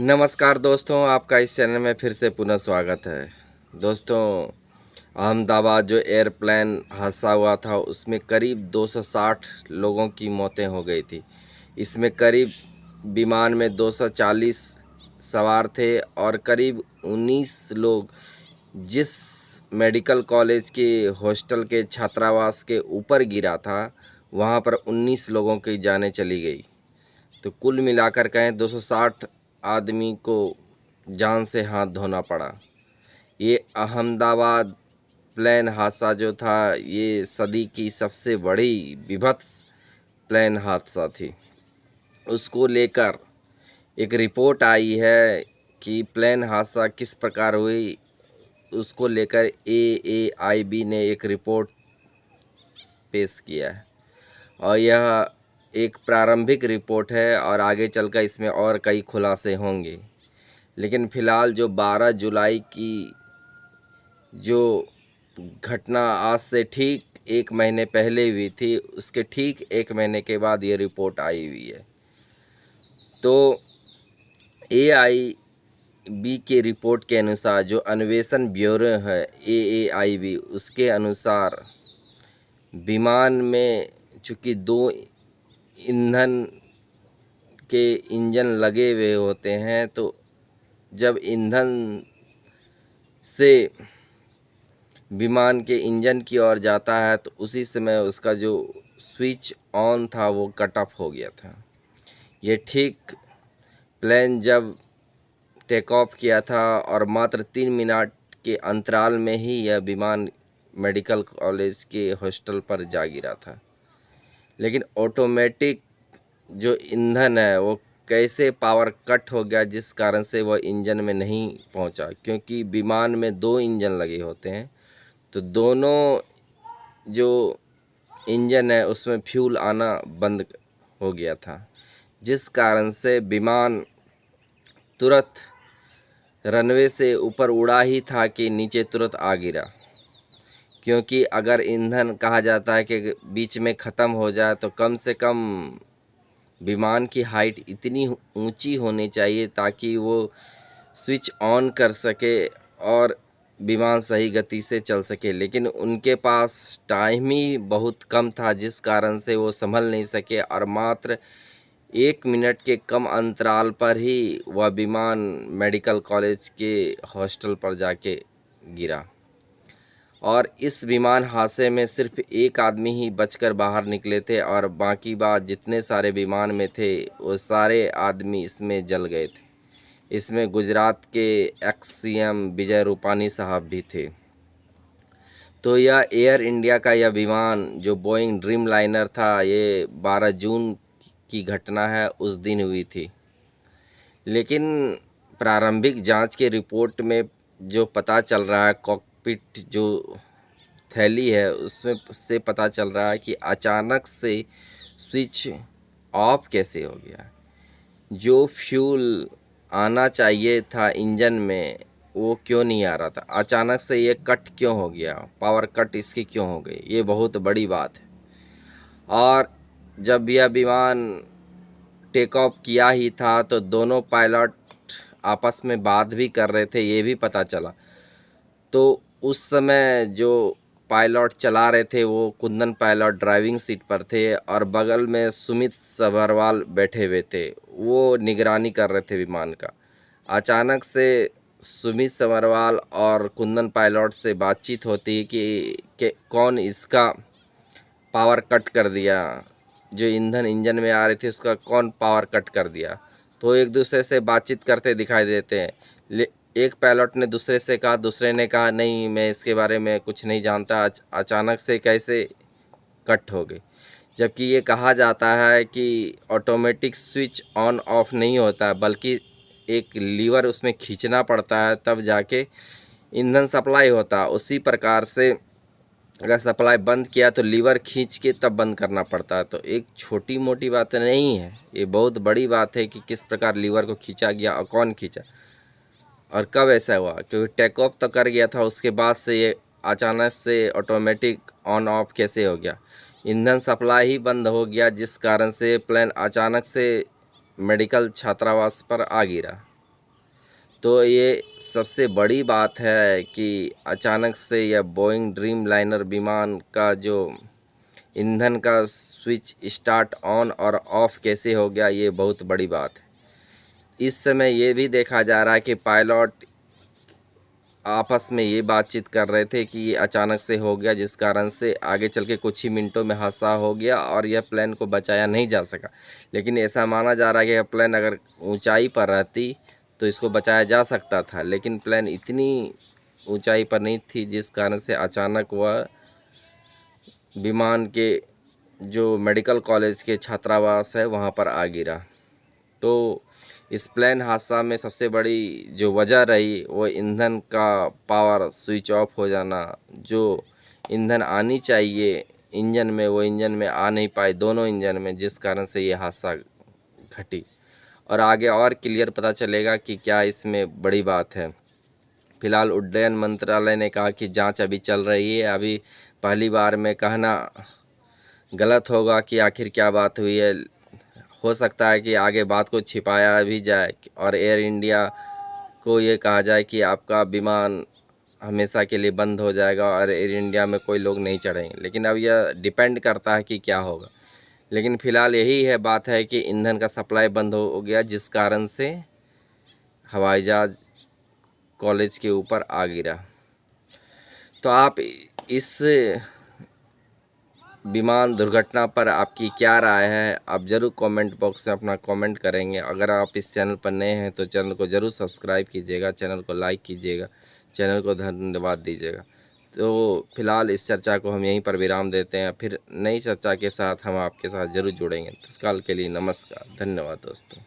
नमस्कार दोस्तों, आपका इस चैनल में फिर से पुनः स्वागत है। दोस्तों, अहमदाबाद जो एयरप्लेन हादसा हुआ था उसमें करीब 260 लोगों की मौतें हो गई थी। इसमें करीब विमान में 240 सवार थे और करीब 19 लोग जिस मेडिकल कॉलेज के हॉस्टल के छात्रावास के ऊपर गिरा था वहाँ पर 19 लोगों की जानें चली गई। तो कुल मिलाकर कहें 260 आदमी को जान से हाथ धोना पड़ा। ये अहमदाबाद प्लेन हादसा जो था ये सदी की सबसे बड़ी विभत्स प्लेन हादसा थी। उसको लेकर एक रिपोर्ट आई है कि प्लेन हादसा किस प्रकार हुई, उसको लेकर AAIB ने एक रिपोर्ट पेश किया है और यह एक प्रारंभिक रिपोर्ट है और आगे चलकर इसमें और कई खुलासे होंगे। लेकिन फ़िलहाल जो 12 जुलाई की जो घटना आज से ठीक एक महीने पहले हुई थी, उसके ठीक एक महीने के बाद ये रिपोर्ट आई हुई है। तो AIB के रिपोर्ट के अनुसार जो अन्वेषण ब्यूरो है AAIB, उसके अनुसार विमान में चूँकि 2 ईंधन के इंजन लगे हुए होते हैं, तो जब ईंधन से विमान के इंजन की ओर जाता है तो उसी समय उसका जो स्विच ऑन था वो कट ऑफ हो गया था। ये ठीक प्लेन जब टेक ऑफ किया था और मात्र 3 मिनट के अंतराल में ही यह विमान मेडिकल कॉलेज के हॉस्टल पर जा गिरा था। लेकिन ऑटोमेटिक जो ईंधन है वो कैसे पावर कट हो गया, जिस कारण से वह इंजन में नहीं पहुंचा, क्योंकि विमान में 2 इंजन लगे होते हैं। तो दोनों जो इंजन है उसमें फ्यूल आना बंद हो गया था, जिस कारण से विमान तुरंत रनवे से ऊपर उड़ा ही था कि नीचे तुरंत आ गिरा। क्योंकि अगर ईंधन कहा जाता है कि बीच में ख़त्म हो जाए तो कम से कम विमान की हाइट इतनी ऊंची होनी चाहिए ताकि वो स्विच ऑन कर सके और विमान सही गति से चल सके। लेकिन उनके पास टाइम ही बहुत कम था, जिस कारण से वो संभल नहीं सके और मात्र 1 मिनट के कम अंतराल पर ही वह विमान मेडिकल कॉलेज के हॉस्टल पर जाके गिरा। और इस विमान हादसे में सिर्फ एक आदमी ही बचकर बाहर निकले थे और बाकी बात जितने सारे विमान में थे वो सारे आदमी इसमें जल गए थे। इसमें गुजरात के CM विजय रूपानी साहब भी थे। तो यह एयर इंडिया का यह विमान जो बोइंग ड्रीम लाइनर था, ये 12 जून की घटना है, उस दिन हुई थी। लेकिन प्रारंभिक जांच के रिपोर्ट में जो पता चल रहा है, कॉकपिट जो थैली है उसमें से पता चल रहा है कि अचानक से स्विच ऑफ कैसे हो गया। जो फ्यूल आना चाहिए था इंजन में वो क्यों नहीं आ रहा था, अचानक से ये कट क्यों हो गया, पावर कट इसकी क्यों हो गई, ये बहुत बड़ी बात है। और जब यह विमान टेक ऑफ किया ही था तो दोनों पायलट आपस में बात भी कर रहे थे, ये भी पता चला। तो उस समय जो पायलट चला रहे थे वो कुंदन पायलट ड्राइविंग सीट पर थे और बगल में सुमित सभरवाल बैठे हुए थे, वो निगरानी कर रहे थे विमान का। अचानक से सुमित सभरवाल और कुंदन पायलट से बातचीत होती कि कौन इसका पावर कट कर दिया, जो ईंधन इंजन में आ रही थी उसका कौन पावर कट कर दिया। तो एक दूसरे से बातचीत करते दिखाई देते हैं। एक पायलट ने दूसरे से कहा, दूसरे ने कहा नहीं मैं इसके बारे में कुछ नहीं जानता, अचानक से कैसे कट हो गई। जबकि ये कहा जाता है कि ऑटोमेटिक स्विच ऑन ऑफ नहीं होता है, बल्कि एक लीवर उसमें खींचना पड़ता है तब जाके ईंधन सप्लाई होता है। उसी प्रकार से अगर सप्लाई बंद किया तो लीवर खींच के तब बंद करना पड़ता है। तो एक छोटी मोटी बात नहीं है, ये बहुत बड़ी बात है कि किस प्रकार लीवर को खींचा गया और कौन खींचा और कब ऐसा हुआ। क्योंकि टेक ऑफ तो कर गया था, उसके बाद से ये अचानक से ऑटोमेटिक ऑन ऑफ कैसे हो गया। ईंधन सप्लाई ही बंद हो गया, जिस कारण से प्लेन अचानक से मेडिकल छात्रावास पर आ गिरा। तो ये सबसे बड़ी बात है कि अचानक से यह बोइंग ड्रीम लाइनर विमान का जो ईंधन का स्विच स्टार्ट ऑन और ऑफ कैसे हो गया, ये बहुत बड़ी बात है। इस समय ये भी देखा जा रहा है कि पायलट आपस में ये बातचीत कर रहे थे कि ये अचानक से हो गया, जिस कारण से आगे चल के कुछ ही मिनटों में हादसा हो गया और यह प्लेन को बचाया नहीं जा सका। लेकिन ऐसा माना जा रहा है कि यह प्लेन अगर ऊंचाई पर रहती तो इसको बचाया जा सकता था, लेकिन प्लेन इतनी ऊंचाई पर नहीं थी, जिस कारण से अचानक वह विमान के जो मेडिकल कॉलेज के छात्रावास है वहाँ पर आ गिरा। तो इस प्लेन हादसा में सबसे बड़ी जो वजह रही वो ईंधन का पावर स्विच ऑफ हो जाना। जो ईंधन आनी चाहिए इंजन में वो इंजन में आ नहीं पाई, दोनों इंजन में, जिस कारण से ये हादसा घटी। और आगे और क्लियर पता चलेगा कि क्या इसमें बड़ी बात है। फिलहाल उड्डयन मंत्रालय ने कहा कि जांच अभी चल रही है। अभी पहली बार में कहना गलत होगा कि आखिर क्या बात हुई है। हो सकता है कि आगे बात को छिपाया भी जाए और एयर इंडिया को ये कहा जाए कि आपका विमान हमेशा के लिए बंद हो जाएगा और एयर इंडिया में कोई लोग नहीं चढ़ेंगे। लेकिन अब यह डिपेंड करता है कि क्या होगा। लेकिन फ़िलहाल यही है बात है कि ईंधन का सप्लाई बंद हो गया, जिस कारण से हवाई जहाज़ कॉलेज के ऊपर आ गिरा। तो आप इस विमान दुर्घटना पर आपकी क्या राय है, आप ज़रूर कमेंट बॉक्स में अपना कमेंट करेंगे। अगर आप इस चैनल पर नए हैं तो चैनल को ज़रूर सब्सक्राइब कीजिएगा, चैनल को लाइक कीजिएगा, चैनल को धन्यवाद दीजिएगा। तो फिलहाल इस चर्चा को हम यहीं पर विराम देते हैं। फिर नई चर्चा के साथ हम आपके साथ ज़रूर जुड़ेंगे। तत्काल के लिए नमस्कार, धन्यवाद दोस्तों।